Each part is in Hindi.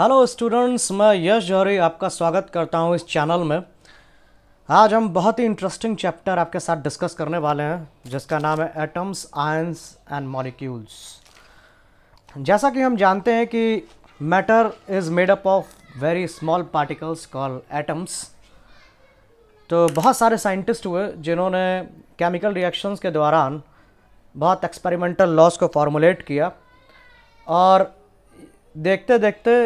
हेलो स्टूडेंट्स, मैं यश जौहरी आपका स्वागत करता हूं इस चैनल में। आज हम बहुत ही इंटरेस्टिंग चैप्टर आपके साथ डिस्कस करने वाले हैं जिसका नाम है एटम्स, आयंस एंड मॉलिक्यूल्स। जैसा कि हम जानते हैं कि matter is made up of very small particles called atoms. तो बहुत सारे साइंटिस्ट हुए जिन्होंने केमिकल रिएक्शंस के दौरान बहुत एक्सपेरिमेंटल लॉज को फॉर्मुलेट किया और देखते देखते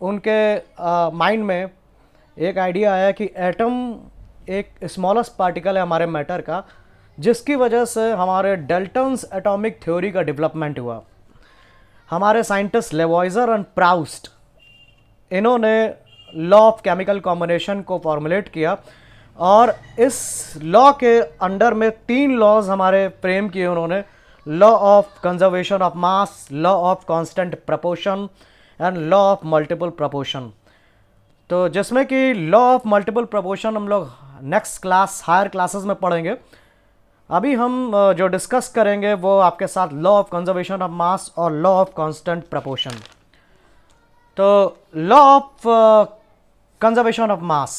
उनके माइंड में एक आइडिया आया कि एटम एक स्मॉलेस्ट पार्टिकल है हमारे मैटर का, जिसकी वजह से हमारे डाल्टन्स एटॉमिक थ्योरी का डेवलपमेंट हुआ। हमारे साइंटिस्ट लेवॉइजर एंड प्राउस्ट, इन्होंने लॉ ऑफ केमिकल कॉम्बिनेशन को फॉर्मुलेट किया और इस लॉ के अंडर में तीन लॉज हमारे फ्रेम किए उन्होंने। Law of conservation of mass, law of constant proportion and law of multiple proportion. तो जिसमें कि लॉ ऑफ मल्टीपल प्रपोर्शन हम लोग नेक्स्ट क्लास हायर क्लासेस में पढ़ेंगे। अभी हम जो डिस्कस करेंगे वो आपके साथ law of conservation of mass और लॉ ऑफ कांस्टेंट प्रपोर्शन। तो law of conservation of mass,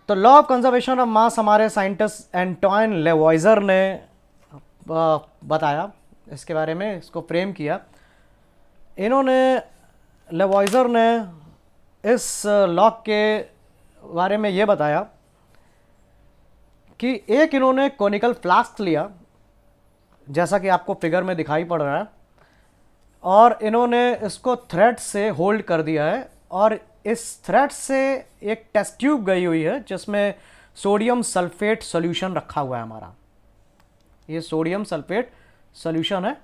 तो law of conservation of mass हमारे साइंटिस्ट एंटोइन लेवॉइजर ने बताया, इसके बारे में इसको फ्रेम किया। इन्होंने लेवॉइजर ने इस लॉ के बारे में ये बताया कि एक इन्होंने कोनिकल फ्लास्क लिया, जैसा कि आपको फिगर में दिखाई पड़ रहा है, और इन्होंने इसको थ्रेड से होल्ड कर दिया है और इस थ्रेड से एक टेस्ट ट्यूब गई हुई है जिसमें सोडियम सल्फेट सॉल्यूशन रखा हुआ है हमारा। ये सोडियम सल्फेट सॉल्यूशन है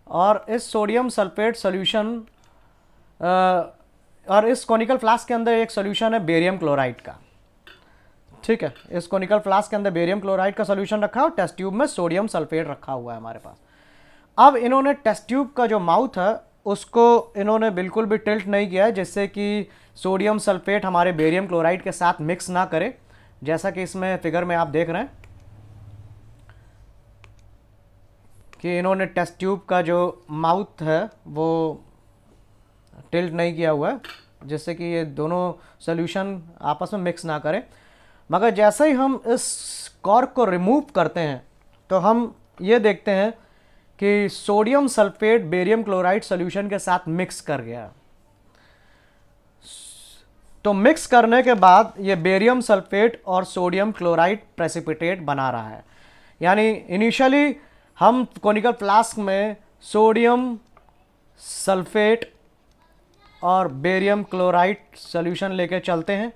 और इस सोडियम सल्फेट सॉल्यूशन और इस कोनिकल फ्लास्क के अंदर एक सॉल्यूशन है बेरियम क्लोराइड का। ठीक है, इस कोनिकल फ्लास्क के अंदर बेरियम क्लोराइड का सॉल्यूशन रखा है और टेस्ट ट्यूब में सोडियम सल्फेट रखा हुआ है हमारे पास। अब इन्होंने टेस्ट ट्यूब का जो माउथ है उसको इन्होंने बिल्कुल भी टिल्ट नहीं किया है, जिससे कि सोडियम सल्फेट हमारे बेरियम क्लोराइड के साथ मिक्स ना करे, जैसा कि इसमें फिगर में आप देख रहे हैं कि इन्होंने टेस्ट ट्यूब का जो माउथ है वो टिल्ट नहीं किया हुआ है, जिससे कि ये दोनों सॉल्यूशन आपस में मिक्स ना करें। मगर जैसे ही हम इस कॉर्क को रिमूव करते हैं तो हम ये देखते हैं कि sodium sulphate barium chloride solution के साथ मिक्स कर गया। तो मिक्स करने के बाद ये बेरियम सल्फेट और सोडियम क्लोराइड प्रेसिपिटेट बना रहा है। यानी इनिशियली हम कोनिकल फ्लास्क में सोडियम सल्फेट और बेरियम क्लोराइड सॉल्यूशन लेके चलते हैं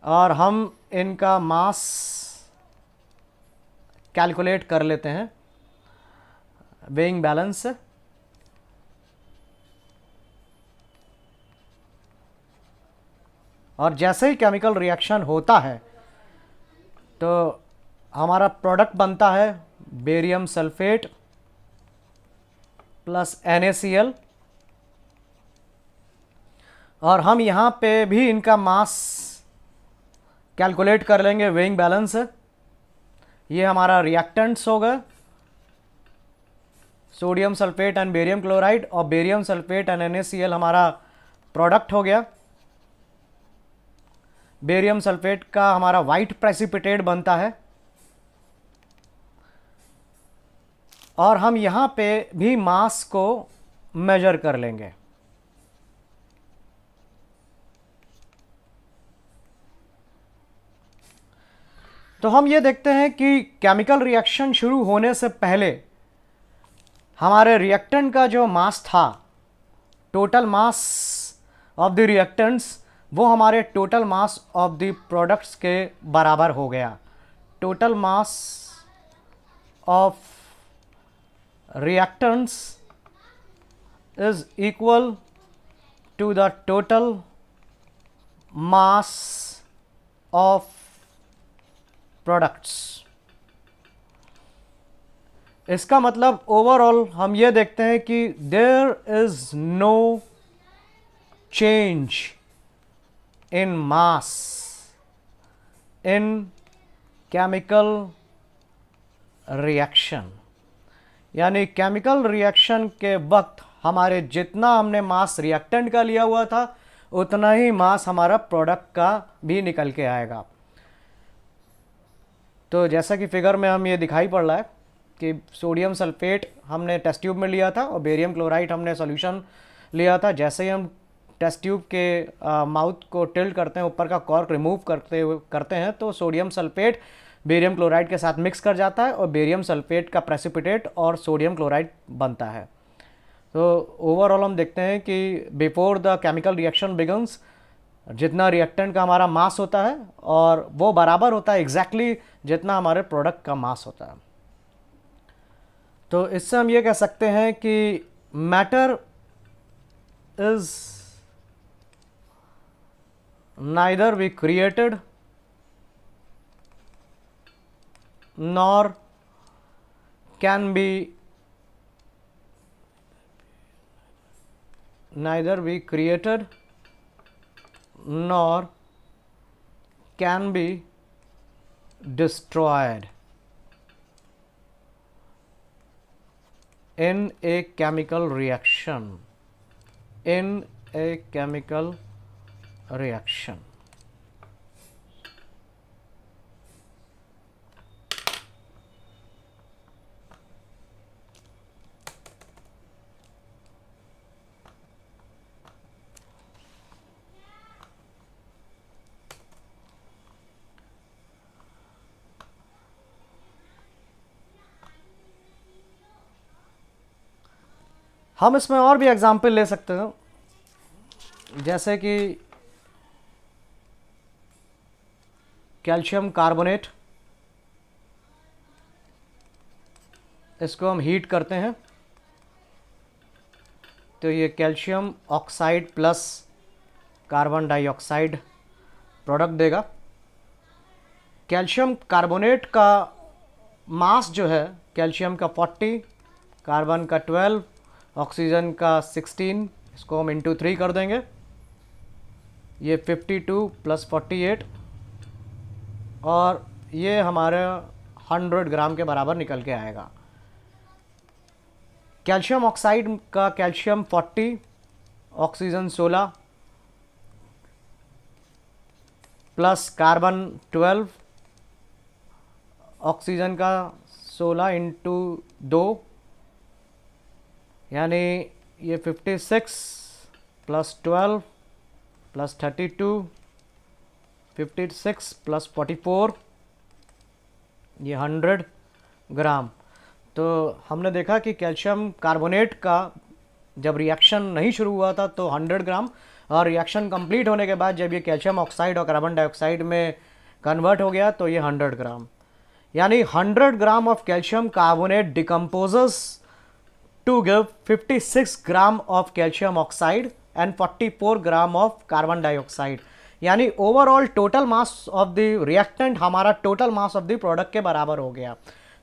और हम इनका मास कैलकुलेट कर लेते हैं वेइंग बैलेंस से। और जैसे ही केमिकल रिएक्शन होता है तो हमारा प्रोडक्ट बनता है बेरियम सल्फेट प्लस NaCl, और हम यहाँ पे भी इनका मास कैलकुलेट कर लेंगे वेइंग बैलेंस से। ये हमारा रिएक्टेंट्स हो गए sodium sulphate and barium chloride, और बेरियम सल्फेट एंड NaCl हमारा प्रोडक्ट हो गया। बेरियम सल्फेट का हमारा वाइट प्रेसिपिटेट बनता है और हम यहाँ पे भी मास को मेजर कर लेंगे। तो हम ये देखते हैं कि केमिकल रिएक्शन शुरू होने से पहले हमारे रिएक्टेंट का जो मास था, total mass of the reactants, वो हमारे total mass of the products के बराबर हो गया। Total mass of reactants is equal to the total mass of products. इसका मतलब ओवरऑल हम ये देखते हैं कि there is no change in mass in chemical reaction. यानी केमिकल रिएक्शन के वक्त हमारे जितना हमने मास रिएक्टेंट का लिया हुआ था उतना ही मास हमारा प्रोडक्ट का भी निकल के आएगा। तो जैसा कि फिगर में हम ये दिखाई पड़ रहा है कि सोडियम सल्फेट हमने टेस्ट ट्यूब में लिया था और बेरियम क्लोराइड हमने सॉल्यूशन लिया था। जैसे ही हम टेस्ट ट्यूब के माउथ को टिल्ट करते हैं, ऊपर का कॉर्क रिमूव करते हैं तो सोडियम सल्फेट बेरियम क्लोराइड के साथ मिक्स कर जाता है और बेरियम सल्फेट का प्रेसिपिटेट और सोडियम क्लोराइड बनता है। तो ओवरऑल हम देखते हैं कि before the chemical reaction begins जितना रिएक्टेंट का हमारा मास होता है और वो बराबर होता है एग्जैक्टली जितना हमारे प्रोडक्ट का मास होता है। तो इससे हम ये कह सकते हैं कि matter is neither we created nor can be neither be created nor can be destroyed in a chemical reaction हम इसमें और भी एग्जाम्पल ले सकते हैं, जैसे कि कैल्शियम कार्बोनेट, इसको हम हीट करते हैं तो ये calcium oxide plus carbon dioxide product देगा। कैल्शियम कार्बोनेट का मास जो है कैल्शियम का 40, कार्बन का 12, ऑक्सीजन का 16, इसको हम इंटू 3 कर देंगे, ये 52 प्लस 48 और ये हमारे 100 ग्राम के बराबर निकल के आएगा। कैल्शियम ऑक्साइड का calcium 40, oxygen 16 plus carbon 12, oxygen का 16 इंटू 2 यानी ये 56 प्लस 12 प्लस 32, 56 प्लस 44, ये 100 ग्राम। तो हमने देखा कि कैल्शियम कार्बोनेट का जब रिएक्शन नहीं शुरू हुआ था तो 100 ग्राम, और रिएक्शन कंप्लीट होने के बाद जब ये कैल्शियम ऑक्साइड और कार्बन डाइऑक्साइड में कन्वर्ट हो गया तो ये 100 ग्राम, यानी 100 gram of calcium carbonate decomposes to give 56 gram of calcium oxide and 44 gram of carbon dioxide, यानी overall total mass of the reactant हमारा total mass of the product के बराबर हो गया।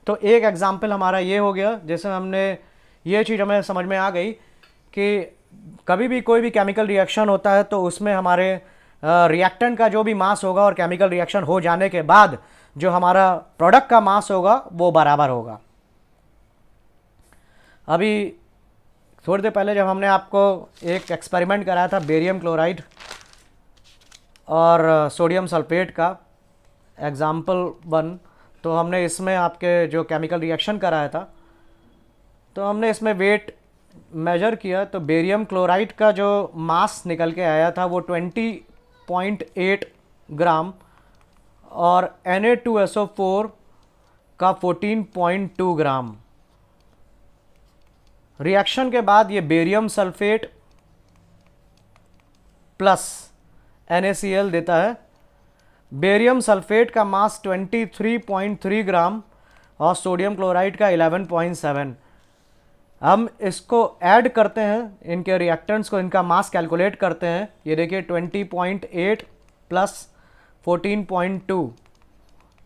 तो एक एग्जांपल हमारा ये हो गया, जैसे हमने ये चीज़ हमें समझ में आ गई कि कभी भी कोई भी केमिकल रिएक्शन होता है तो उसमें हमारे रिएक्टेंट का जो भी मास होगा और केमिकल रिएक्शन हो जाने के बाद जो हमारा प्रोडक्ट का मास होगा वो बराबर होगा। अभी थोड़ी देर पहले जब हमने आपको एक एक्सपेरिमेंट कराया था बेरियम क्लोराइड और सोडियम सल्फेट का एग्जाम्पल 1, तो हमने इसमें आपके जो केमिकल रिएक्शन कराया था तो हमने इसमें वेट मेजर किया तो बेरियम क्लोराइड का जो मास निकल के आया था वो 20.8 ग्राम और Na2SO4 का 14.2 ग्राम। रिएक्शन के बाद ये बेरियम सल्फेट प्लस NaCl देता है। बेरियम सल्फेट का मास 23.3 ग्राम और सोडियम क्लोराइड का 11.7। हम इसको ऐड करते हैं, इनके रिएक्टेंट्स को, इनका मास कैलकुलेट करते हैं। ये देखिए 20.8 प्लस 14.2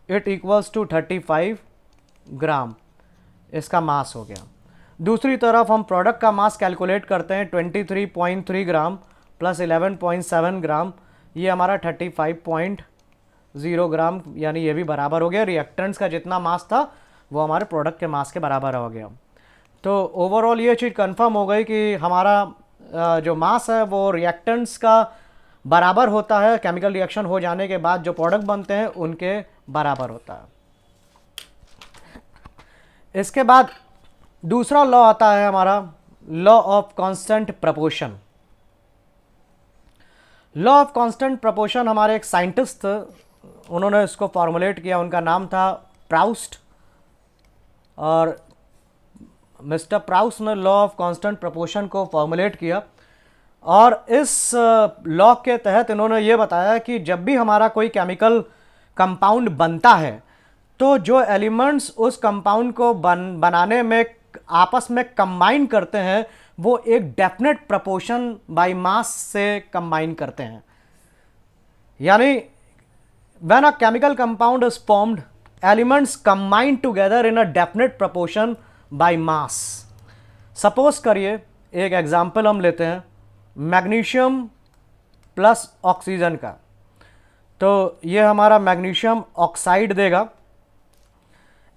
इट इक्वल्स टू 35 ग्राम, इसका मास हो गया। दूसरी तरफ हम प्रोडक्ट का मास कैलकुलेट करते हैं 23.3 ग्राम प्लस 11.7 ग्राम, ये हमारा 35.0 ग्राम, यानी ये भी बराबर हो गया। रिएक्टेंट्स का जितना मास था वो हमारे प्रोडक्ट के मास के बराबर हो गया। तो ओवरऑल ये चीज़ कंफर्म हो गई कि हमारा जो मास है वो रिएक्टेंट्स का बराबर होता है, केमिकल रिएक्शन हो जाने के बाद जो प्रोडक्ट बनते हैं उनके बराबर होता है। इसके बाद दूसरा लॉ आता है हमारा law of constant proportion. Law of constant proportion हमारे एक साइंटिस्ट थे, उन्होंने इसको फॉर्मुलेट किया, उनका नाम था प्राउस्ट। और मिस्टर प्राउस्ट ने लॉ ऑफ कांस्टेंट प्रपोर्शन को फॉर्मुलेट किया और इस लॉ के तहत इन्होंने ये बताया कि जब भी हमारा कोई केमिकल कंपाउंड बनता है तो जो एलिमेंट्स उस कंपाउंड को बनाने में आपस में कंबाइन करते हैं वो एक डेफिनेट प्रपोर्शन बाय मास से कंबाइन करते हैं। यानी when a chemical compound is formed, elements combine together in a definite proportion by mass. Suppose करिए एक एग्जांपल हम लेते हैं मैग्नीशियम प्लस ऑक्सीजन का। तो ये हमारा मैग्नीशियम ऑक्साइड देगा।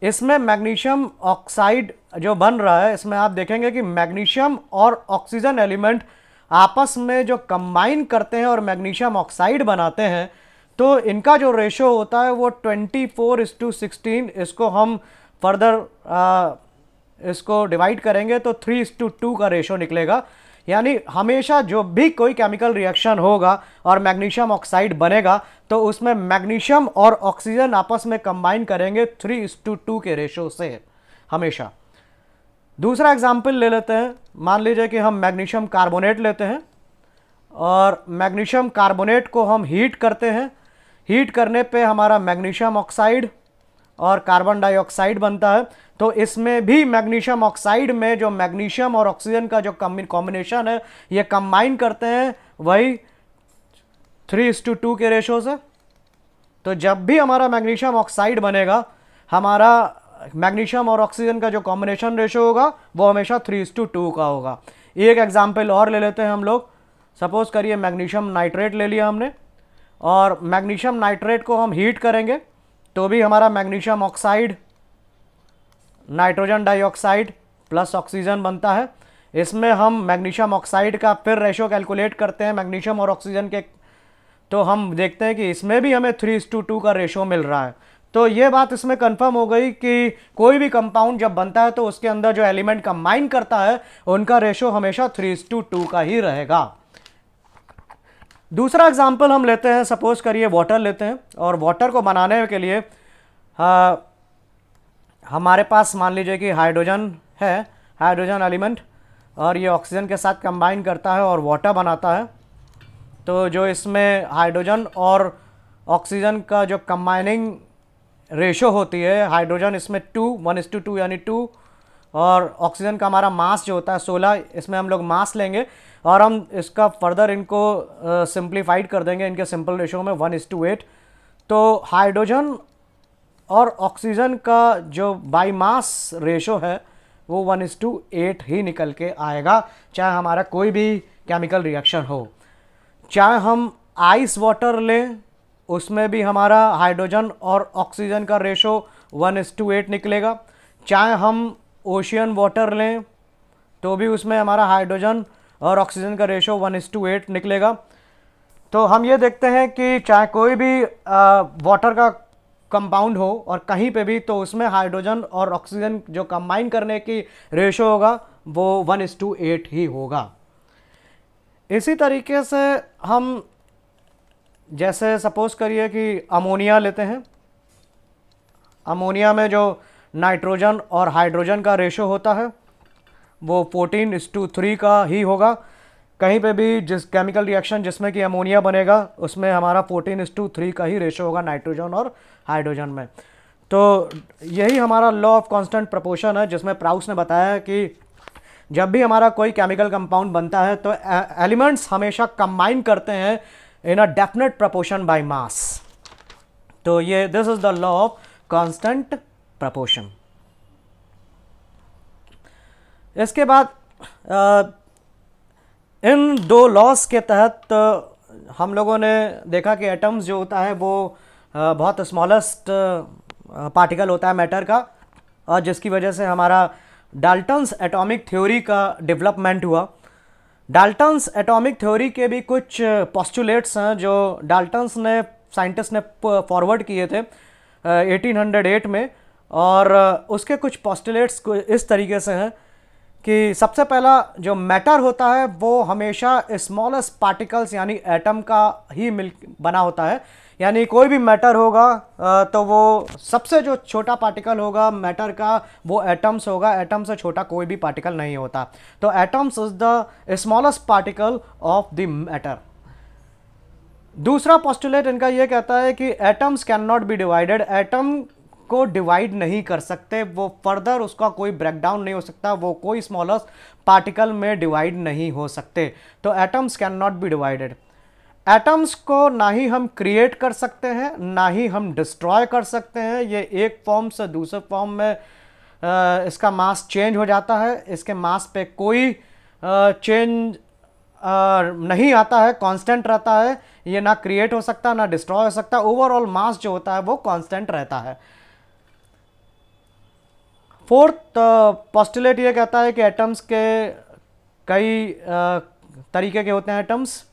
इसमें मैग्नीशियम ऑक्साइड जो बन रहा है, इसमें आप देखेंगे कि मैग्नीशियम और ऑक्सीजन एलिमेंट आपस में जो कंबाइन करते हैं और मैग्नीशियम ऑक्साइड बनाते हैं, तो इनका जो रेशो होता है वो 24:16। इसको हम फर्दर इसको डिवाइड करेंगे तो 3:2 का रेशो निकलेगा। यानी हमेशा जो भी कोई केमिकल रिएक्शन होगा और मैग्नीशियम ऑक्साइड बनेगा तो उसमें मैग्नीशियम और ऑक्सीजन आपस में कंबाइन करेंगे 3:2 के रेशो से हमेशा। दूसरा एग्जाम्पल ले लेते हैं, मान लीजिए कि हम मैग्नीशियम कार्बोनेट लेते हैं और मैग्नीशियम कार्बोनेट को हम हीट करते हैं। हीट करने पे हमारा मैग्नीशियम ऑक्साइड और कार्बन डाइऑक्साइड बनता है। तो इसमें भी मैग्नीशियम ऑक्साइड में जो मैग्नीशियम और ऑक्सीजन का जो कॉम्बिनेशन है ये कंबाइन करते हैं वही 3:2 के रेशो से। तो जब भी हमारा मैग्नीशियम ऑक्साइड बनेगा, हमारा मैग्नीशियम और ऑक्सीजन का जो कॉम्बिनेशन रेशो होगा वो हमेशा 3:2 का होगा। एक एग्जाम्पल और ले लेते हैं हम लोग। सपोज करिए मैग्नीशियम नाइट्रेट ले लिया हमने और मैग्नीशियम नाइट्रेट को हम हीट करेंगे तो भी हमारा magnesium oxide nitrogen dioxide plus oxygen बनता है। इसमें हम मैग्नीशियम ऑक्साइड का फिर रेशो कैलकुलेट करते हैं मैग्नीशियम और ऑक्सीजन के, तो हम देखते हैं कि इसमें भी हमें 3:2 का रेशो मिल रहा है। तो ये बात इसमें कंफर्म हो गई कि कोई भी कंपाउंड जब बनता है तो उसके अंदर जो एलिमेंट कंबाइन करता है उनका रेशो हमेशा 3:2 का ही रहेगा। दूसरा एग्जाम्पल हम लेते हैं, सपोज करिए वाटर लेते हैं और वाटर को बनाने के लिए हमारे पास मान लीजिए कि हाइड्रोजन है, हाइड्रोजन एलिमेंट, और ये ऑक्सीजन के साथ कंबाइन करता है और वाटर बनाता है। तो जो इसमें हाइड्रोजन और ऑक्सीजन का जो कंबाइनिंग रेशो होती है, हाइड्रोजन इसमें 1:2 यानी 2, और ऑक्सीजन का हमारा मास जो होता है 16, इसमें हम लोग मास लेंगे और हम इसका फर्दर इनको सिंप्लीफाइड कर देंगे इनके सिंपल रेशो में 1:8। तो हाइड्रोजन और ऑक्सीजन का जो बाई मास रेशो है वो 1:8 ही निकल के आएगा, चाहे हमारा कोई भी केमिकल रिएक्शन हो। चाहे हम आइस वाटर लें उसमें भी हमारा हाइड्रोजन और ऑक्सीजन का रेशो 1:8 निकलेगा। चाहे हम ओशियन वाटर लें तो भी उसमें हमारा हाइड्रोजन और ऑक्सीजन का रेशो 1:8 निकलेगा। तो हम ये देखते हैं कि चाहे कोई भी वाटर का कंपाउंड हो और कहीं पे भी, तो उसमें हाइड्रोजन और ऑक्सीजन जो कंबाइन करने की रेशो होगा वो 1:8 ही होगा। इसी तरीके से हम जैसे सपोज करिए कि अमोनिया लेते हैं। अमोनिया में जो नाइट्रोजन और हाइड्रोजन का रेशो होता है वो 14:3 का ही होगा। कहीं पे भी जिस केमिकल रिएक्शन जिसमें कि अमोनिया बनेगा उसमें हमारा 14:3 का ही रेशो होगा नाइट्रोजन और हाइड्रोजन में। तो यही हमारा लॉ ऑफ कांस्टेंट प्रपोर्शन है, जिसमें प्राउस ने बताया कि जब भी हमारा कोई केमिकल कंपाउंड बनता है तो एलिमेंट्स हमेशा कंबाइन करते हैं in a definite proportion by mass. तो ये this is the law of constant proportion. इसके बाद इन दो लॉस के तहत हम लोगों ने देखा कि एटम्स जो होता है वो बहुत स्मॉलेस्ट पार्टिकल होता है मैटर का, और जिसकी वजह से हमारा डाल्टन्स एटॉमिक थ्योरी का डेवलपमेंट हुआ। डाल्टन्स एटॉमिक थ्योरी के भी कुछ पोस्टुलेट्स हैं जो डाल्टन्स ने साइंटिस्ट ने फॉरवर्ड किए थे 1808 में, और उसके कुछ पोस्टुलेट्स इस तरीके से हैं कि सबसे पहला जो मैटर होता है वो हमेशा स्मॉलेस्ट पार्टिकल्स यानी एटम का ही मिल बना होता है। यानी कोई भी मैटर होगा तो वो सबसे जो छोटा पार्टिकल होगा मैटर का वो एटम्स होगा, एटम से छोटा कोई भी पार्टिकल नहीं होता। तो atoms is the smallest particle of the matter. दूसरा पोस्टुलेट इनका ये कहता है कि atoms can not be divided, atom को डिवाइड नहीं कर सकते, वो फर्दर उसका कोई ब्रेकडाउन नहीं हो सकता, वो कोई स्मॉलेस्ट पार्टिकल में डिवाइड नहीं हो सकते। तो atoms can not be divided. Atoms को ना ही हम क्रिएट कर सकते हैं ना ही हम डिस्ट्रॉय कर सकते हैं। ये एक फॉर्म से दूसरे फॉर्म में इसका मास चेंज हो जाता है, इसके मास पे कोई चेंज नहीं आता है, कांस्टेंट रहता है। ये ना क्रिएट हो सकता ना डिस्ट्रॉय हो सकता, ओवरऑल मास जो होता है वो कांस्टेंट रहता है। फोर्थ पोस्टुलेट ये कहता है कि एटम्स के कई तरीके के होते हैं एटम्स।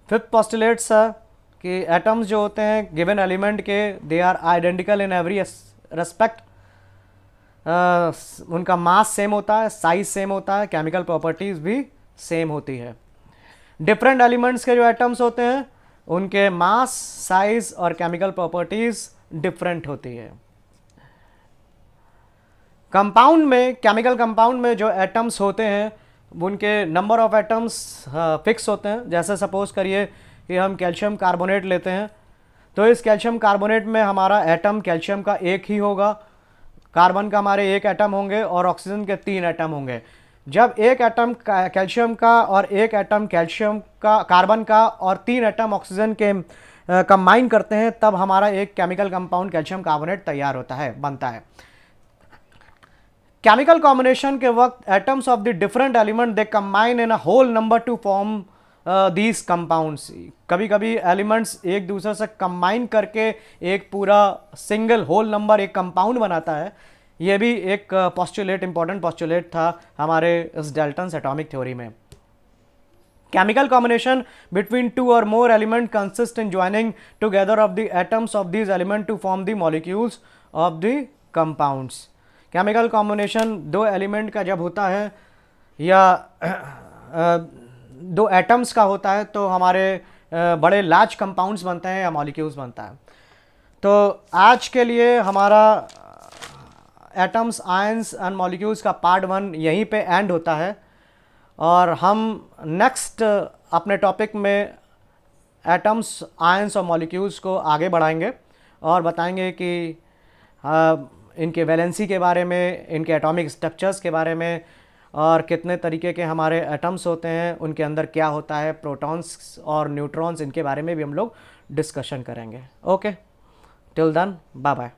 फिफ्थ पोस्टुलेट्स है कि एटम्स जो होते हैं गिवन एलिमेंट के they are identical in every respect. उनका मास सेम होता है, साइज सेम होता है, केमिकल प्रॉपर्टीज भी सेम होती है। डिफरेंट एलिमेंट्स के जो एटम्स होते हैं उनके मास, साइज और केमिकल प्रॉपर्टीज डिफरेंट होती है। कंपाउंड में, केमिकल कंपाउंड में जो एटम्स होते हैं उनके नंबर ऑफ एटम्स फिक्स होते हैं। जैसे सपोज करिए कि हम कैल्शियम कार्बोनेट लेते हैं, तो इस कैल्शियम कार्बोनेट में हमारा एटम कैल्शियम का एक ही होगा, कार्बन का हमारे एक एटम होंगे और ऑक्सीजन के 3 एटम होंगे। जब एक एटम कैल्शियम का और एक एटम कैल्शियम का, कार्बन का और 3 एटम ऑक्सीजन के कंबाइन करते हैं तब हमारा एक केमिकल कंपाउंड कैल्शियम कार्बोनेट तैयार होता है, बनता है। केमिकल कॉम्बिनेशन के वक्त atoms of the different element they combine in a whole number to form these compounds. कभी कभी एलिमेंट्स एक दूसरे से कंबाइन करके एक पूरा सिंगल होल नंबर एक कंपाउंड बनाता है। ये भी एक पोस्टुलेट, इंपॉर्टेंट पोस्टुलेट था हमारे इस डाल्टन्स एटॉमिक थ्योरी में। Chemical combination between two or more elements consist in joining together of the atoms of these elements to form the molecules of the compounds. Chemical combination दो एलिमेंट का जब होता है या दो एटम्स का होता है तो हमारे बड़े लार्ज कंपाउंड्स बनते हैं या मॉलिक्यूल्स बनता है। तो आज के लिए हमारा एटम्स, आयंस एंड मॉलिक्यूल्स का पार्ट 1 यहीं पे एंड होता है और हम नेक्स्ट अपने टॉपिक में एटम्स, आयंस और मॉलिक्यूल्स को आगे बढ़ाएंगे और बताएंगे कि इनके वैलेंसी के बारे में, इनके एटॉमिक स्ट्रक्चर्स के बारे में और कितने तरीके के हमारे एटम्स होते हैं, उनके अंदर क्या होता है, प्रोटॉन्स और न्यूट्रॉन्स, इनके बारे में भी हम लोग डिस्कशन करेंगे। Okay, till then, bye bye.